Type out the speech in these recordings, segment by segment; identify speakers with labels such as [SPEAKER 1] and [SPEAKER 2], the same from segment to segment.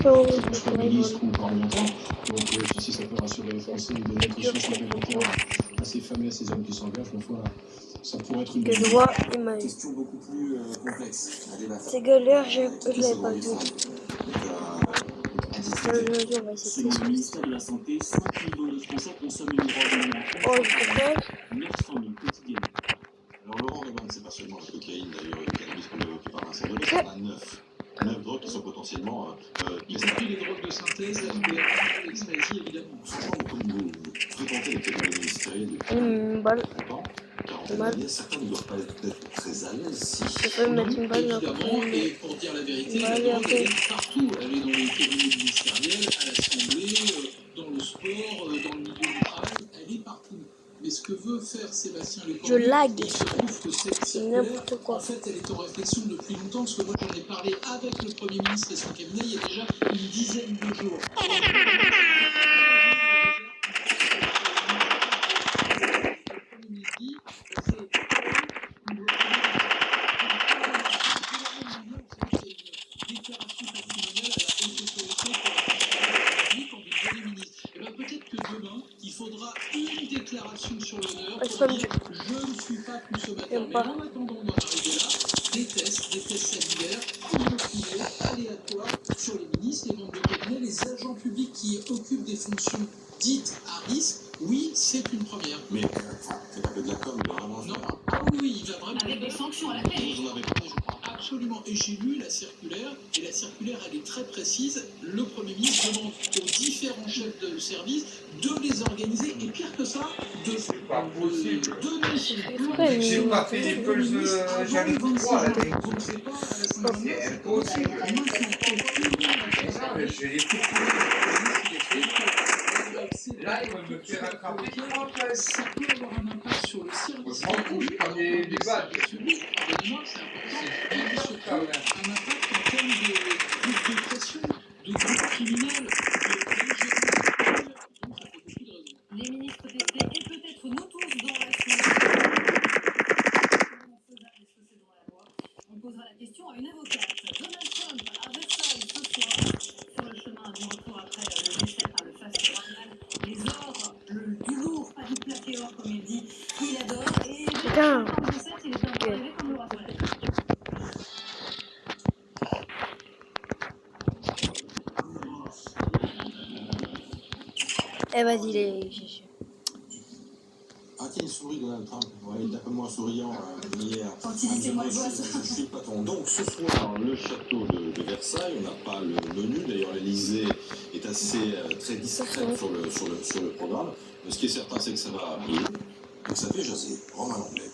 [SPEAKER 1] So,
[SPEAKER 2] soit ministre ou parlementaire. Donc si ça peut rassurer les Français et donner quelque chose supplémentaire à ces femmes et à ces hommes qui s'engagent, ma foi, ça pourrait être une
[SPEAKER 1] que je vois image.
[SPEAKER 3] Question beaucoup plus complexe.
[SPEAKER 1] Ces galères, je l'avais pas vu. Aujourd'hui, on va essayer
[SPEAKER 3] Selon le ministère de la Santé, 5 millions de Français consomment une drogue minimum.
[SPEAKER 1] Oh, je sais
[SPEAKER 3] 900 000 quotidiennement.
[SPEAKER 4] Alors Laurent demande, c'est pas seulement la cocaïne d'ailleurs, le cannabis qu'on a évoqué par Vincent Deloche, on a 9 drogues qui sont potentiellement
[SPEAKER 2] y compris les drogues de synthèse, les l'ecstasy évidemment.
[SPEAKER 4] franchement, comme vous fréquentez les cabinets ministériels depuis
[SPEAKER 1] une balle.
[SPEAKER 4] longtemps, quarantaine
[SPEAKER 1] Mal.
[SPEAKER 4] d'années, certains ne doivent pas être très à l'aise si...
[SPEAKER 1] Je peux me mettre une balle là.
[SPEAKER 2] Évidemment, et pour dire la vérité, la drogue elle est partout. Elle est dans les cabinets ministériels, à l'Assemblée, dans le sport, dans le milieu du travail, elle est partout. Mais ce que veut faire Sébastien Lecornu,
[SPEAKER 1] Je lag.
[SPEAKER 2] il se trouve que cette
[SPEAKER 1] C'est
[SPEAKER 2] circulaire,
[SPEAKER 1] n'importe quoi.
[SPEAKER 2] en fait, elle est en réflexion depuis longtemps, parce que moi j'en ai parlé avec le Premier ministre et son cabinet il y a déjà une dizaine de jours. Peut-être que demain, il faudra une déclaration sur l'honneur pour dire je ne suis pas consommateur. Mais en attendant d'en arriver là, des tests sanitaires, inopinés, aléatoires sur les ministres, les membres de cabinet, les agents publics qui occupent des fonctions dites à risque. Oui, c'est une première.
[SPEAKER 4] Mais c'est un peu de la com, vraiment.
[SPEAKER 2] Non, ah oui, il va vraiment.
[SPEAKER 5] Avec des sanctions à la clé.
[SPEAKER 4] Vous en avez parlé, je crois.
[SPEAKER 2] Absolument. Et j'ai lu la circulaire, et la circulaire, elle est très précise. Le Premier ministre demande aux différents chefs de service de les organiser, et pire que ça, de donner son plan.
[SPEAKER 1] J'ai
[SPEAKER 6] pas fait des pulses, j'avais 3 là.
[SPEAKER 2] Donc c'est pas à la Saint-Denis,
[SPEAKER 6] C'est impossible.
[SPEAKER 2] maintenant.
[SPEAKER 6] Je l'ai fait. Là, ils vont me faire attraper.
[SPEAKER 2] Ça peut avoir un impact sur le service.
[SPEAKER 6] Je m'en fous, je prends des badges.
[SPEAKER 2] Pardonnez-moi, c'est important. Et surtout, un impact en termes de pression, de groupes criminels,
[SPEAKER 5] Les ministres testés et peut-être nous tous dans la semaine. Est-ce que c'est dans la loi? On posera la question à une avocate. Donald Trump à Versailles ce soir, sur le chemin du retour après le décès par le faste royal. Les ors, du lourd, pas du plaqué or comme il dit, il adore. Et
[SPEAKER 1] Putain.
[SPEAKER 5] en 2007, il était encore arrivé comme le roi Soleil.
[SPEAKER 1] Eh vas-y, les...
[SPEAKER 4] Ah tiens, il sourit Donald Trump. Ouais, il est un peu moins souriant hier.
[SPEAKER 5] Quand il dit c'est moi le boss.
[SPEAKER 4] Je suis le patron. Donc ce soir, le château de Versailles, on n'a pas le menu. D'ailleurs, l'Élysée est assez très discrète sur le programme. Mais ce qui est certain, c'est que ça va briller. Donc ça fait jaser. Rome à l'anglais.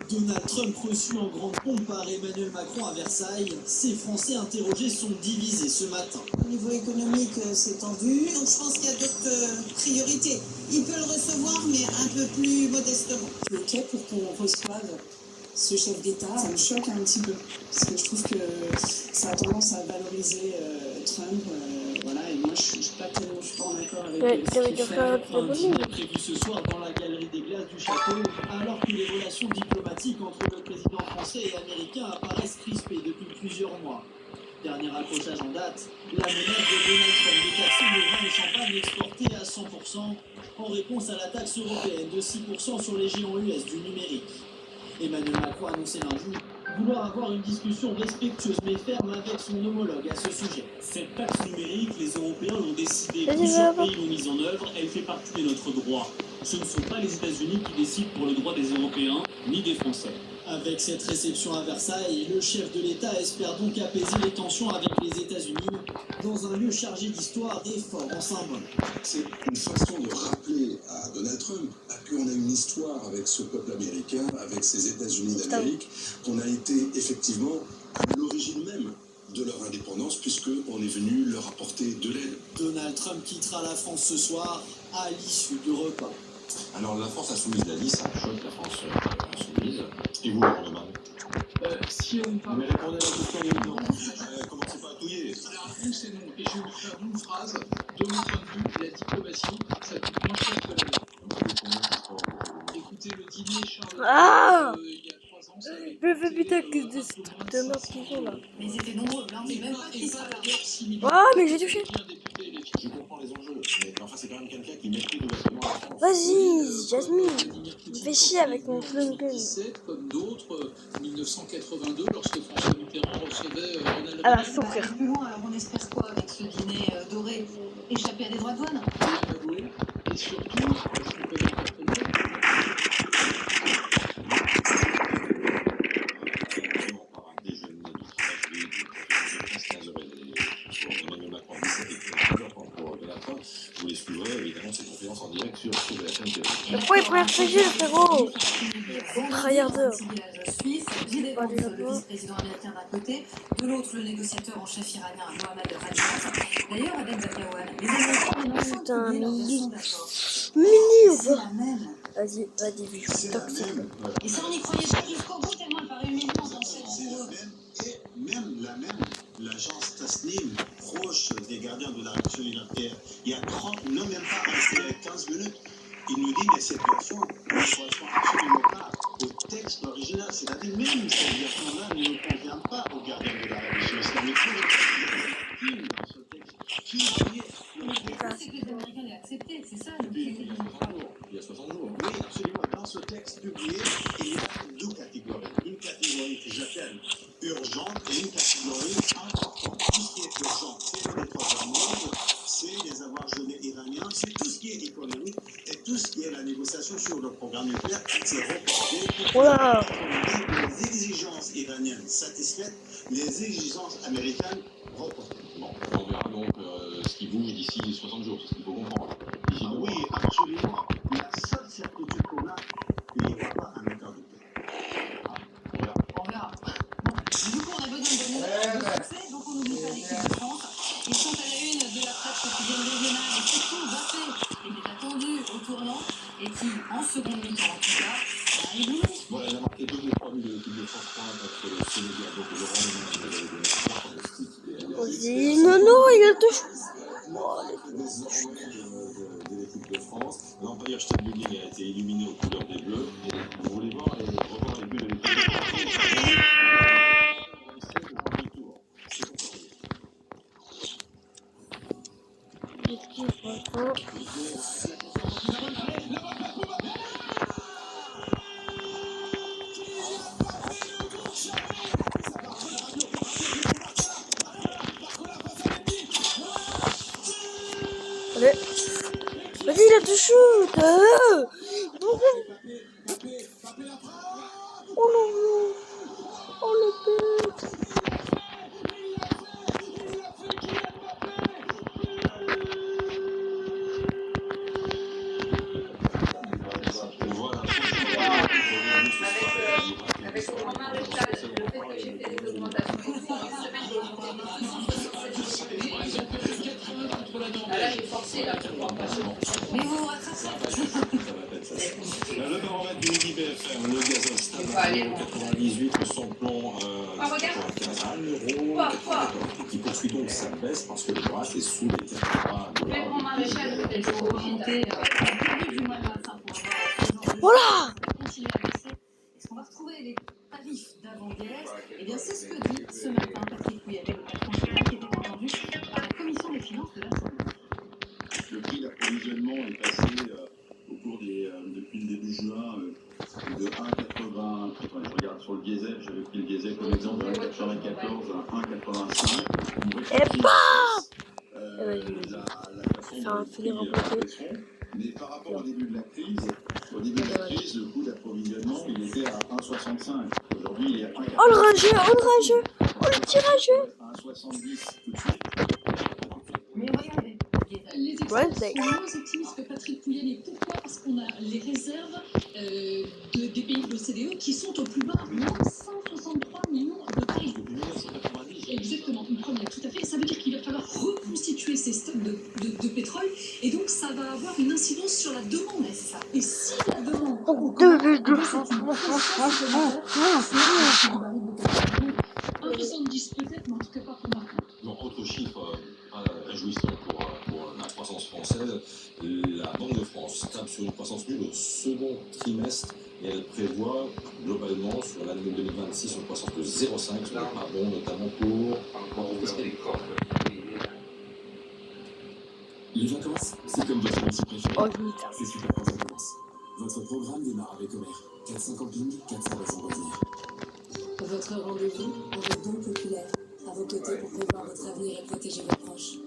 [SPEAKER 7] Donald Trump reçu en grande pompe par Emmanuel Macron à Versailles. Ces Français interrogés sont divisés ce matin.
[SPEAKER 8] Au niveau économique, c'est tendu. Donc je pense qu'il y a d'autres priorités. Il peut le recevoir, mais un peu plus modestement.
[SPEAKER 9] Ok pour qu'on reçoive ce chef d'État, ça me choque un petit peu. Parce que je trouve que ça a tendance à valoriser Trump. Voilà, et moi je suis pas en accord avec ce qu'il fait.
[SPEAKER 7] Un dîner prévu ce soir dans la galerie des glaces du château, alors que les relations diplomatiques entre le président français et américain apparaissent crispées depuis plusieurs mois. Dernier accrochage en date, la menace de Donald Trump de taxer le vin et champagne exportés à 100% en réponse à la taxe européenne de 6% sur les géants US du numérique. Emmanuel Macron a annoncé lundi vouloir avoir une discussion respectueuse mais ferme avec son homologue à ce sujet.
[SPEAKER 3] Cette taxe numérique, les Européens l'ont décidé, plusieurs pays l'ont mise en œuvre, elle fait partie de notre droit. Ce ne sont pas les États-Unis qui décident pour le droit des Européens, ni des Français.
[SPEAKER 7] Avec cette réception à Versailles, le chef de l'État espère donc apaiser les tensions avec les États-Unis dans un lieu chargé d'histoire et fort en symbole.
[SPEAKER 10] C'est une façon de rappeler à Donald Trump qu'on a une histoire avec ce peuple américain, avec ces États-Unis d'Amérique, qu'on a été effectivement à l'origine même de leur indépendance, puisqu'on est venu leur apporter de l'aide.
[SPEAKER 7] Donald Trump quittera la France ce soir à l'issue du repas.
[SPEAKER 4] Alors la France insoumise l'a dit, ça choque la France insoumise. Et vous, Laurent Neumann?
[SPEAKER 2] Si on parle...
[SPEAKER 4] Mais répondez à la question évidemment. Commencez pas à touiller.
[SPEAKER 2] Alors, vous, c'est non. Et je vais vous faire une phrase. De mon point de vue, la diplomatie, ça coûte moins cher que la vie. Écoutez, le dîner Charles il y a 3 ans, ça avait
[SPEAKER 1] Je fais putain que de de merde qu'ils ont là.
[SPEAKER 5] Mais ils étaient nombreux, là on sait même pas qui sera là.
[SPEAKER 1] Ah, mais j'ai touché.
[SPEAKER 4] Je comprends les enjeux, mais enfin, c'est quand même quelqu'un qui méprise ouvertement la France.
[SPEAKER 1] Vas-y, Jasmine. Fais chier avec mon plum.
[SPEAKER 2] 17, comme d'autres, 1982, lorsque François Mitterrand recevait Ronald
[SPEAKER 1] Elle va
[SPEAKER 2] Reagan.
[SPEAKER 1] souffrir.
[SPEAKER 5] Plus loin, alors on espère quoi avec ce dîner doré? Échapper à des droits de douane?
[SPEAKER 2] Et surtout, je ne connais pas très bien.
[SPEAKER 4] Par un déjeuner de 15h. Emmanuel Macron dit que c'était pour Donald Trump. Vous les suivrez évidemment ces conférences en direct sur BFM TV.
[SPEAKER 1] Pourquoi il prend RPG, frérot? Tryharder.
[SPEAKER 5] Suisse, Bill Evans, le vice-président américain d'un côté, de l'autre le négociateur en chef iranien Mohammad Radjab. D'ailleurs, avec Bakawan, les Américains
[SPEAKER 1] Putain, Mini.
[SPEAKER 5] c'est
[SPEAKER 1] Mini,
[SPEAKER 5] la même.
[SPEAKER 1] vas-y, bijou. Toxique.
[SPEAKER 5] Et ça, on n'y croyait pas jusqu'au bout, tellement elle paraît humiliante en fait.
[SPEAKER 10] C'est la même, et même l'agence Tasnim, proche des gardiens de la révolution humanitaire, il y a 30, non même pas, c'est 15 minutes, il nous dit, mais cette version ne correspond absolument pas au texte original. C'est-à-dire même cette version-là ne convient pas aux gardiens de la révolution islamique. Il y a dans ce texte qui est
[SPEAKER 5] C'est que les Américains l'aient accepté, c'est ça le plus.
[SPEAKER 4] Il y a 60 jours.
[SPEAKER 10] Oui, absolument. Dans ce texte publié, il y a deux catégories. Une catégorie que j'appelle urgente et une catégorie importante. Tout ce qui est urgent, c'est les droits de monde, c'est les avoirs gelés iraniens, c'est tout ce qui est économique et tout ce qui est la négociation sur le programme nucléaire, c'est reporté.
[SPEAKER 1] Voilà.
[SPEAKER 10] Les exigences iraniennes satisfaites, les exigences américaines reportées.
[SPEAKER 4] Bon, on verra donc ce qui bouge d'ici 60 jours, c'est ce qu'il faut comprendre.
[SPEAKER 10] Ah oui, absolument. La seule certitude qu'on a, il n'y aura pas un accord de paix.
[SPEAKER 5] On verra. Bon, du coup, on a besoin de succès, donc on n'oublie pas l'équipe de France. Ils sont à la une de la presse quotidienne régionale, et surtout Mbappé, qui était attendu au tournant, et qui, en seconde mi-temps en tout cas, a ébloui.
[SPEAKER 4] Voilà, il a marqué 2 des 3 buts de l'équipe de France contre le Sénégal, donc le rendement de
[SPEAKER 1] Vas-y, non, il a touché.
[SPEAKER 4] de l'équipe de France. L'Empire Stade Building a été illuminé aux couleurs des Bleus. Et vous voulez voir revoir les buts de l'équipe de France.
[SPEAKER 1] Allez. Vas-y, il a tout shoot. Oh non. Oh le bête.
[SPEAKER 11] Avec mon maréchal, le fait que j'ai fait des augmentations là, j'ai forcé là.
[SPEAKER 5] Mais vous vous rattrapez.
[SPEAKER 4] Le baromètre du Midi BFM, le gazole stable à 98, le samplon 95 à 1,94 qui poursuit donc sa baisse parce que le bras est sous les 80 $.
[SPEAKER 11] Avec mon maréchal, peut-être faut profiter.
[SPEAKER 1] Voilà.
[SPEAKER 5] Continuer à baisser. Est-ce qu'on va retrouver les tarifs d'avant-guerre? Eh bien, c'est ce que dit ce matin Patrick Pouyanné, le patron général, qui était entendu par la commission des finances de l'Assemblée.
[SPEAKER 10] Le prix d'approvisionnement est passé au cours depuis le début juin de 1,80. Je regarde sur le diesel, j'avais pris le diesel comme exemple de 1,94 à 1,85.
[SPEAKER 1] Et bam. Ça va finir en beauté.
[SPEAKER 10] Mais par rapport au début de la crise, le coût d'approvisionnement, il était à 1,65. Aujourd'hui, il est à 1,80.
[SPEAKER 1] Oh le rageux. Oh le petit rageux.
[SPEAKER 10] 1,70 tout de suite.
[SPEAKER 5] Mais regardez.
[SPEAKER 12] Les experts sont moins optimistes que Patrick Pouyanné. Pourquoi? Parce qu'on a les réserves des pays de l'OCDE qui sont au plus bas, moins 163 millions de barils. Exactement, une première, tout à fait. Ça veut dire qu'il va falloir reconstituer ces stocks de pétrole et donc ça va avoir une incidence sur la demande. Et si la demande... 1,70 peut-être, mais en tout cas pas pour maintenant.
[SPEAKER 4] Donc, autre chiffre réjouissant pour la croissance française, la Banque de France tape sur une croissance nulle au second trimestre et elle prévoit prévoit globalement sur l'année 2026 une croissance de 0,5, ce n'est pas bon, notamment pour
[SPEAKER 13] les vacances, c'est comme votre métier préféré.
[SPEAKER 1] Oh, limite.
[SPEAKER 13] C'est super quand ça commence. Votre programme démarre avec Homer. 400 campings, 400 raisons de revenir.
[SPEAKER 9] Votre rendez-vous avec Banque Populaire, à vos côtés pour prévoir votre avenir et protéger vos proches.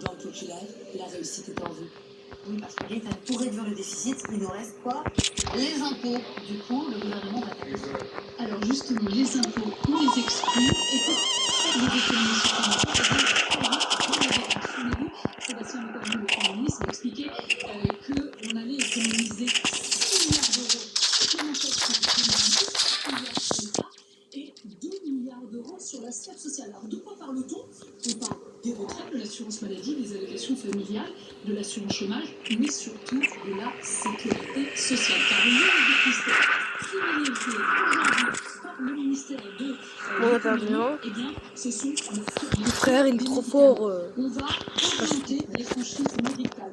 [SPEAKER 9] Banque Populaire, la réussite est en vue.
[SPEAKER 5] Oui, parce que l'État pour réduire le déficit, il nous reste quoi? Les impôts. Du coup, le gouvernement va taper sur eux.
[SPEAKER 12] Alors justement, les impôts, on les exclut et pour faire des économies supplémentaires, dans les dépenses. Souvenez-vous, Sébastien Lecornu, le Premier ministre, a expliqué qu'on allait économiser 6 milliards d'euros supplémentaires sur l'État et 2 milliards d'euros sur la sphère sociale. Alors de quoi parle-t-on? On parle des retraites, de l'assurance maladie, des allocations familiales, de l'assurance chômage, mais surtout de la sécurité sociale. Car le ministère privilégié aujourd'hui par le ministère de l'économie, eh bien, ce sont
[SPEAKER 1] Mon frère, il est trop fort.
[SPEAKER 12] On va augmenter les franchises médicales.